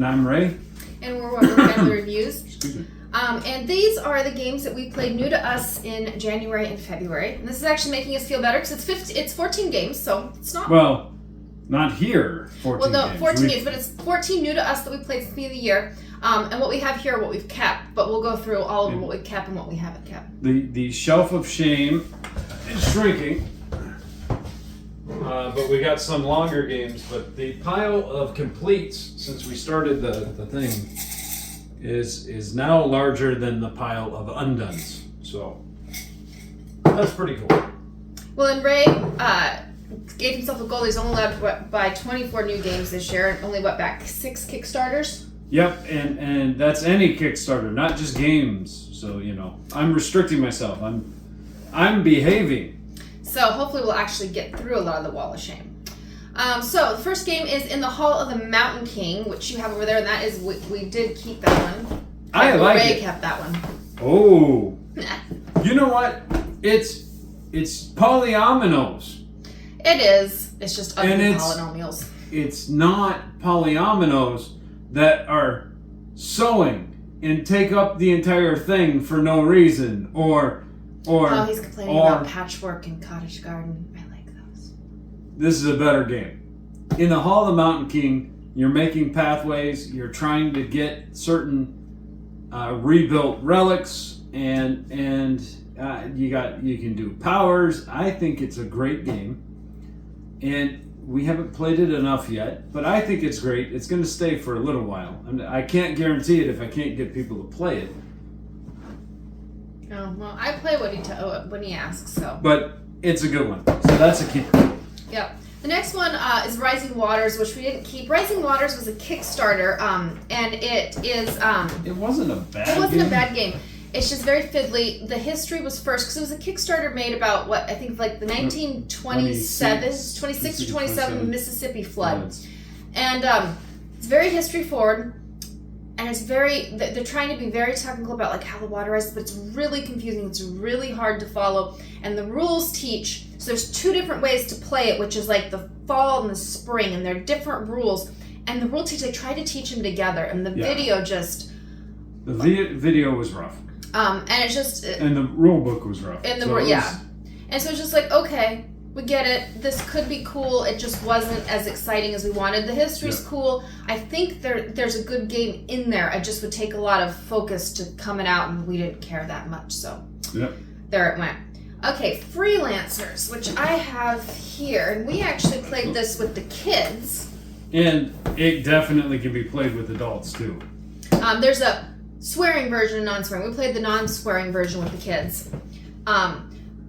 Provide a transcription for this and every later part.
I'm Ray. And we're working on the reviews. Excuse me. And these are the games that we played new to us in January and February. And this is actually making us feel better because it's 14 games, so it's not... Well, not here, 14 Well, no, games. 14 games, but it's 14 new to us that we played since the beginning of the year. And what we have here are what we've kept, but we'll go through all of what we've kept and what we haven't kept. The shelf of shame is shrinking. But we got some longer games, but the pile of completes, since we started the thing, is now larger than the pile of undones. So that's pretty cool. Well, and Ray gave himself a goal. He's only allowed to buy 24 new games this year and only went back 6 Kickstarters. Yep, and that's any Kickstarter, not just games. So, I'm restricting myself. I'm behaving. So hopefully we'll actually get through a lot of the Wall of Shame. So the first game is In the Hall of the Mountain King, which you have over there, and that is, we did keep that one. I like Ray it. kept that one. Oh. You know what? It's polyominoes. It is. It's just other And polynomials. It's not polyominoes that are sewing and take up the entire thing for no reason, or he's complaining about patchwork and cottage garden. I like those. This is a better game. In the Hall of the Mountain King, you're making pathways, you're trying to get certain rebuilt relics, and you can do powers. I think it's a great game, and we haven't played it enough yet, but I think it's great. It's going to stay for a little while. I can't guarantee it if I can't get people to play it. Oh, well, I play when he asks, so. But it's a good one. So that's a keeper. Yep. The next one is Rising Waters, which we didn't keep. Rising Waters was a Kickstarter, and it is... It wasn't a bad game. It wasn't a bad game. It's just very fiddly. The history was first, because it was a Kickstarter made about, I think like the 1926 or 27 Mississippi flood. And it's very history forward. And it's they're trying to be very technical about like how the water rises, but it's really confusing. It's really hard to follow. And the rules teach, so there's 2 different ways to play it, which is like the fall and the spring, and they're different rules. And the rule teach, they try to teach them together, and the video just... The video was rough. And it's just... And the rule book was rough. And And so it's just like, okay, we get it. This could be cool. It just wasn't as exciting as we wanted. The history's cool. I think there's a good game in there. It just would take a lot of focus to come it out, and we didn't care that much. So there it went. Okay, Freelancers, which I have here. And we actually played this with the kids. And it definitely can be played with adults, too. There's a swearing version and non-swearing. We played the non-swearing version with the kids.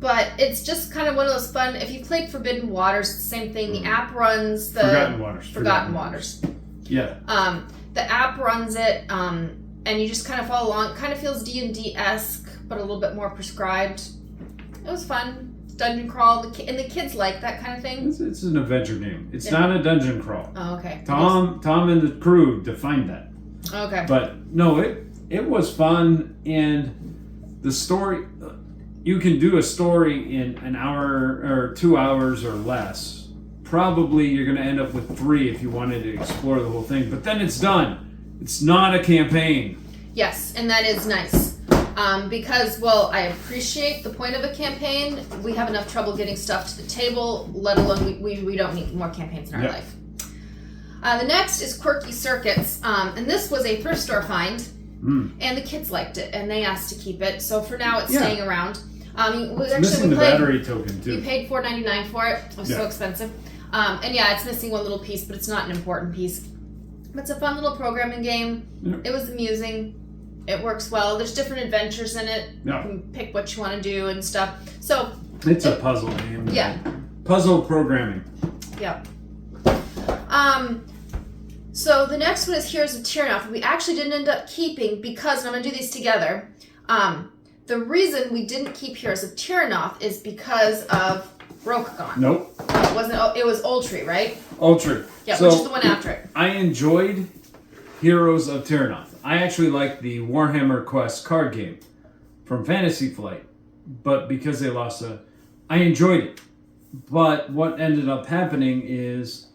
But it's just kind of one of those fun... If you played Forbidden Waters, it's the same thing. The app runs the... Forgotten Waters. Yeah. The app runs it, and you just kind of follow along. It kind of feels D&D-esque, but a little bit more prescribed. It was fun. Dungeon crawl, and the kids like that kind of thing. It's an adventure game. It's not a dungeon crawl. Oh, okay. Tom and the crew defined that. Okay. But no, it was fun, and the story... You can do a story in an hour or 2 hours or less. Probably you're going to end up with 3 if you wanted to explore the whole thing. But then it's done. It's not a campaign. Yes, and that is nice. Because, I appreciate the point of a campaign. We have enough trouble getting stuff to the table, let alone we don't need more campaigns in our life. The next is Quirky Circuits. And this was a thrift store find. And the kids liked it, and they asked to keep it. So for now, it's staying around. Missing the battery token, too. We paid $4.99 for it. It was so expensive. And it's missing one little piece, but it's not an important piece. But it's a fun little programming game. Yep. It was amusing. It works well. There's different adventures in it. Yep. You can pick what you want to do and stuff. So it's a puzzle game. Yeah. Puzzle programming. Yep. So the next one is Heroes of Tiranoth. We actually didn't end up keeping because, and I'm going to do these together, the reason we didn't keep Heroes of Tiranoth is because of Rokugan. Nope. It wasn't. It was Ultri, right? Ultri. Yeah, so, which is the one after it. I enjoyed Heroes of Tiranoth. I actually liked the Warhammer Quest card game from Fantasy Flight, but because they lost I enjoyed it. But what ended up happening is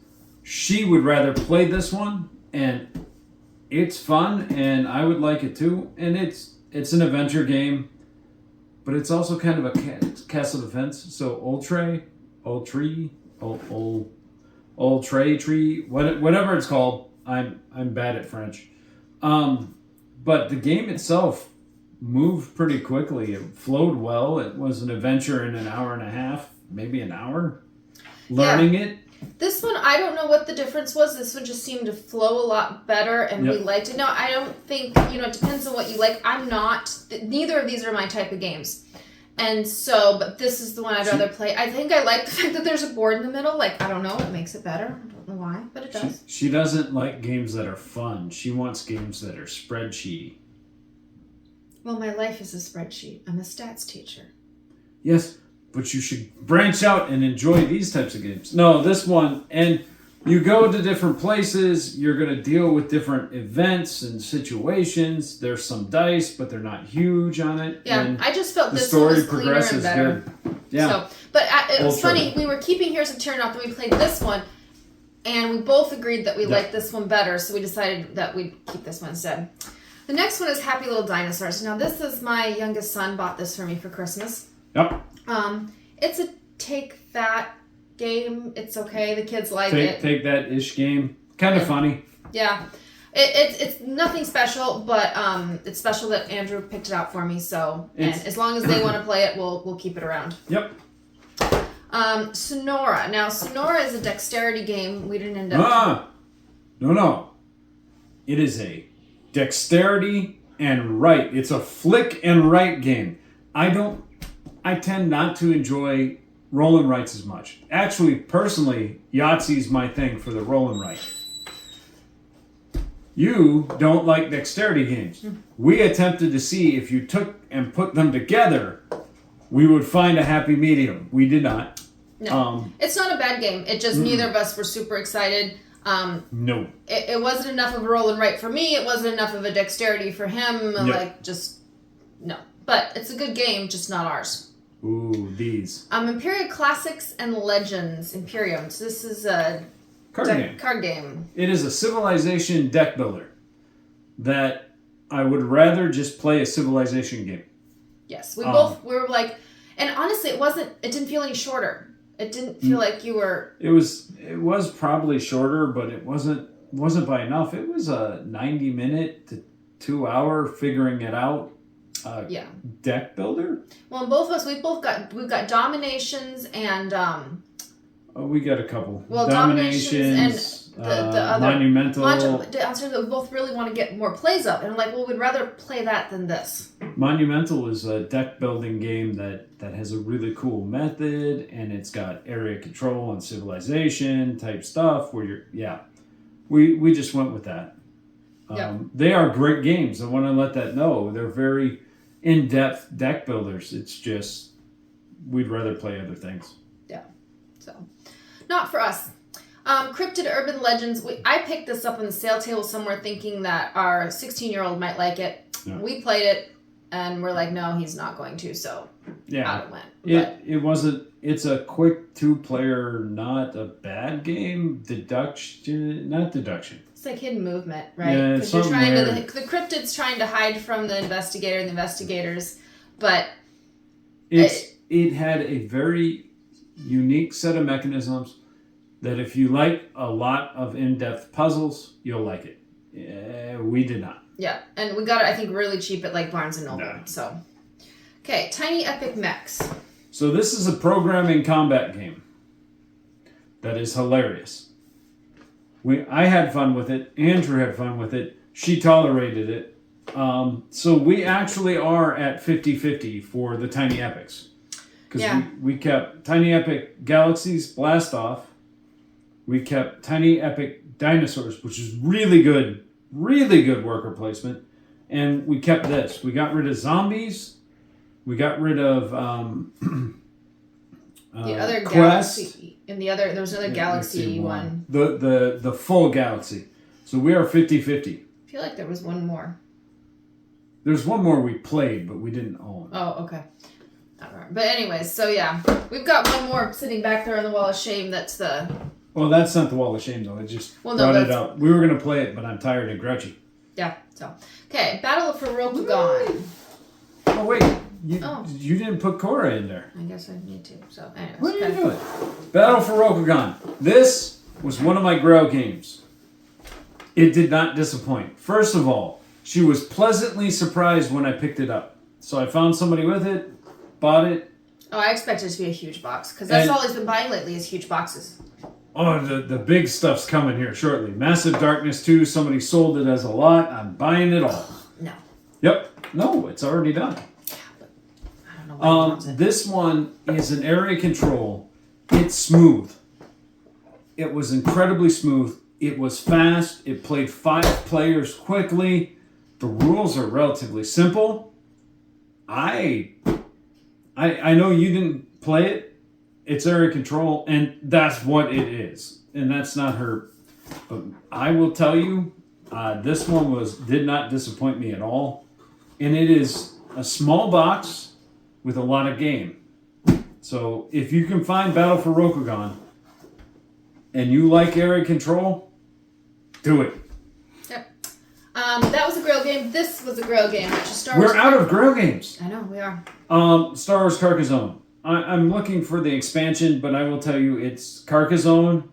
she would rather play this one, and It's fun, and I would like it too. And it's an adventure game, but it's also kind of a castle defense. So Old Tree, whatever it's called. I'm bad at French. But the game itself moved pretty quickly. It flowed well. It was an adventure in an hour and a half, maybe an hour. Learning it. This one, I don't know what the difference was. This one just seemed to flow a lot better, and we liked it. No, I don't think, it depends on what you like. Neither of these are my type of games. And so, but this is the one I'd rather play. I think I like the fact that there's a board in the middle. Like, I don't know, it makes it better. I don't know why, but it does. She doesn't like games that are fun. She wants games that are spreadsheety. Well, my life is a spreadsheet. I'm a stats teacher. Yes, but you should branch out and enjoy these types of games. No, this one, and you go to different places, you're going to deal with different events and situations. There's some dice, but they're not huge on it. Yeah, I just felt this one was cleaner and better. Good. Yeah. So, but it was funny, we were keeping Heroes of Tyrannoth, and we played this one, and we both agreed that we liked this one better, so we decided that we'd keep this one instead. The next one is Happy Little Dinosaurs. Now, this is my youngest son bought this for me for Christmas. Yep. It's a take that game. It's okay. The kids like it. Take that ish game. Kind of funny. Yeah. It's nothing special, but it's special that Andrew picked it out for me. So, and as long as they want to play it, we'll keep it around. Yep. Sonora. Now, Sonora is a dexterity game. We didn't end up. No. It is a dexterity and right. It's a flick and right game. I tend not to enjoy roll and rights as much. Actually, personally, Yahtzee's my thing for the roll and right. You don't like dexterity games. We attempted to see if you took and put them together, we would find a happy medium. We did not. No. It's not a bad game. It just neither of us were super excited. No. It wasn't enough of a roll and write for me. It wasn't enough of a dexterity for him. No. But it's a good game, just not ours. Ooh, these. Imperial Classics and Legends. Imperium. So this is a card game. It is a civilization deck builder that I would rather just play a civilization game. Yes. We were like, and honestly, it didn't feel any shorter. It didn't feel like you were... It was probably shorter, but it wasn't by enough. It was a 90-minute to 2-hour figuring it out deck builder. Well, both of us, we've got Dominations and... we got a couple. Well, Dominations and the other... Monumental. We both really want to get more plays up. And I'm like, well, we'd rather play that than this. Monumental is a deck building game that has a really cool method, and it's got area control and civilization type stuff where we just went with that. They are great games. I want to let that know. They're very in-depth deck builders. It's just we'd rather play other things. Yeah. So, not for us. Cryptid Urban Legends. I picked this up on the sale table somewhere thinking that our 16-year-old might like it. Yeah. We played it, and we're like, no, he's not going to, so out it went. It wasn't... It's a quick 2-player, not a bad game. Not deduction. It's like hidden movement, right? Because you're trying to... The cryptid's trying to hide from the investigator and the investigators, but... It had a very unique set of mechanisms that if you like a lot of in-depth puzzles, you'll like it. We did not. Yeah, and we got it, I think, really cheap at like Barnes & Noble. No. So, okay, Tiny Epic Mechs. So this is a programming combat game that is hilarious. I had fun with it. Andrew had fun with it. She tolerated it. So we actually are at 50-50 for the Tiny Epics. Because we kept Tiny Epic Galaxies Blast Off. We kept Tiny Epic Dinosaurs, which is really good worker placement. And we kept this. We got rid of zombies. We got rid of the other Quest. Galaxy. And there was another Galaxy one. The full Galaxy. So we are 50-50. I feel like there was one more. There's one more we played, but we didn't own. Oh, okay. But anyways, so we've got one more sitting back there on the Wall of Shame. That's the... Well, that's not the Wall of Shame, though. It just brought it up. We were going to play it, but I'm tired and grouchy. Yeah. So okay, Battle of Rokugan. Oh wait, you didn't put Korra in there. I guess I need to. So anyways, What are you doing? Battle for Rokugan. This was one of my Grail games. It did not disappoint. First of all, she was pleasantly surprised when I picked it up. So I found somebody with it, bought it. Oh, I expected it to be a huge box because that's all he's been buying lately is huge boxes. Oh, the big stuff's coming here shortly. Massive Darkness 2, somebody sold it as a lot. I'm buying it all. No. Yep. No, it's already done. Yeah, but I don't know why he wants it. This one is an area control. It's smooth. It was incredibly smooth. It was fast. It played 5 players quickly. The rules are relatively simple. I know you didn't play it. It's area control, and that's what it is. And that's not her. But I will tell you, this one did not disappoint me at all. And it is a small box with a lot of game. So if you can find Battle for Rokugan and you like area control, do it. Yep. That was a Grail game. This was a Grail game, which is Star Wars. We're out of Grail games. I know, we are. Star Wars Carcassonne. I'm looking for the expansion, but I will tell you it's Carcassonne,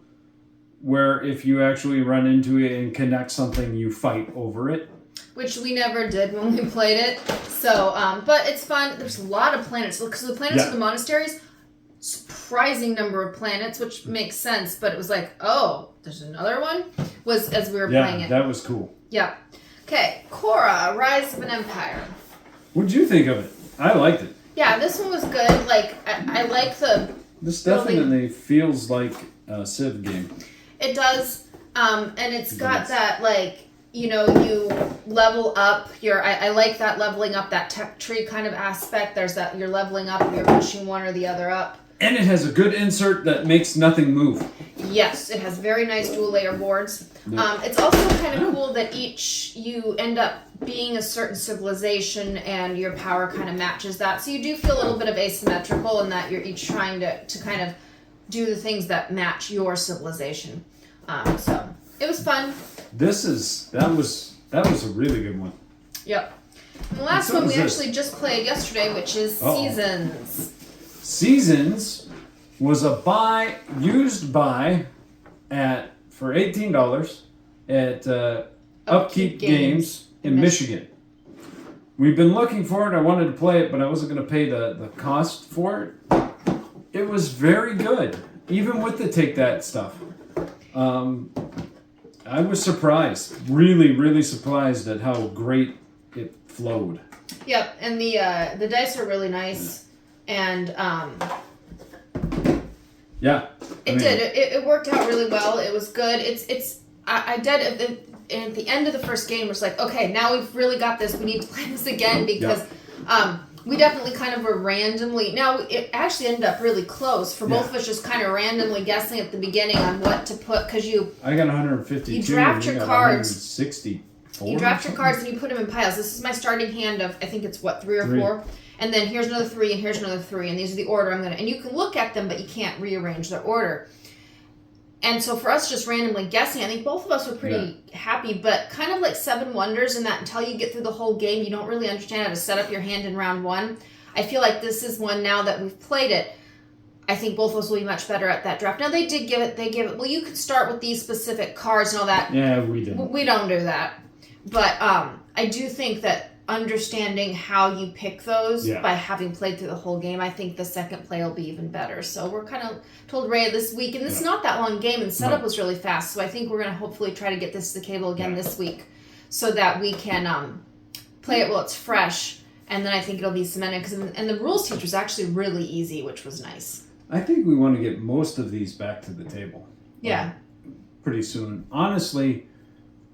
where if you actually run into it and connect something, you fight over it. Which we never did when we played it. So, but it's fun. There's a lot of planets. Because the planets of the monasteries, surprising number of planets, which makes sense. But it was like, oh, there's another one? Was as we were playing it. Yeah, that was cool. Yeah. Okay, Korra, Rise of an Empire. What'd you think of it? I liked it. Yeah, this one was good. Like, I like the... This definitely feels like a Civ game. It does. And it's got that, like, you know, you level up your... I like that leveling up, that tech tree kind of aspect. There's that you're leveling up and you're pushing one or the other up. And it has a good insert that makes nothing move. Yes, it has very nice dual layer boards. Yep. It's also kind of cool that you end up being a certain civilization and your power kind of matches that. So you do feel a little bit of asymmetrical in that you're each trying to kind of do the things that match your civilization. So it was fun. That was a really good one. Yep. And the last one we actually just played yesterday, which is Seasons. Seasons was a used buy for $18 at Upkeep Games in Michigan. We've been looking for it. I wanted to play it, but I wasn't going to pay the cost for it. It was very good, even with the Take That stuff. I was surprised, really, really surprised at how great it flowed. Yep, and the dice are really nice. And it worked out really well. It was good. I did at the end of the first game was like, okay, now we've really got this. We need to play this again because we definitely kind of were randomly. Now it actually ended up really close for both of us, just kind of randomly guessing at the beginning on what to put because I got 152. You draft your cards. 160. You draft your cards and you put them in piles. This is my starting hand of I think it's 3 or 4. And then here's another 3, and here's another 3, and these are the order I'm gonna. And you can look at them, but you can't rearrange their order. And so for us, just randomly guessing, I think both of us were pretty happy. But kind of like 7 Wonders in that until you get through the whole game, you don't really understand how to set up your hand in round 1. I feel like this is one now that we've played it. I think both of us will be much better at that draft. Now they give it. Well, you could start with these specific cards and all that. Yeah, we didn't. We don't do that. But I do think that understanding how you pick those by having played through the whole game, I think the second play will be even better. So we're kind of told Ray this week, and this is not that long game, and setup was really fast. So I think we're going to hopefully try to get this to the table again this week so that we can play it while it's fresh, and then I think it'll be cemented. And the rules teacher was actually really easy, which was nice. I think we want to get most of these back to the table. Yeah. Pretty soon. Honestly,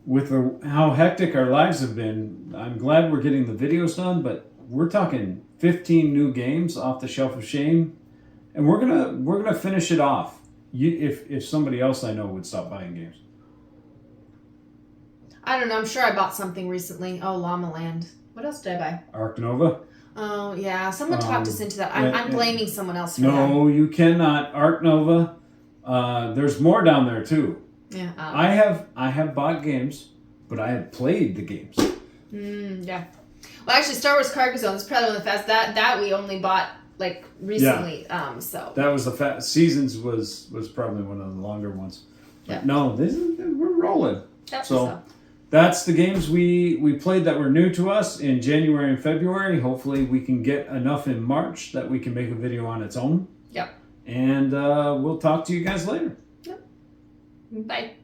with how hectic our lives have been, I'm glad we're getting the videos done, but we're talking 15 new games off the Shelf of Shame, and we're gonna finish it off. If somebody else I know would stop buying games. I don't know. I'm sure I bought something recently. Oh, Llama Land. What else did I buy? Arc Nova. Oh yeah, someone talked us into that. I'm blaming someone else for that. No, you cannot. Arc Nova. There's more down there too. Yeah. I have bought games but I have played the games. Yeah. Well, actually, Star Wars Cargo Zone is probably one of the fast. That we only bought like recently. So that was the Seasons was probably one of the longer ones. Yeah. No, we're rolling. Yep, So that's the games we played that were new to us in January and February. Hopefully, we can get enough in March that we can make a video on its own. Yep. And we'll talk to you guys later. Yep. Bye.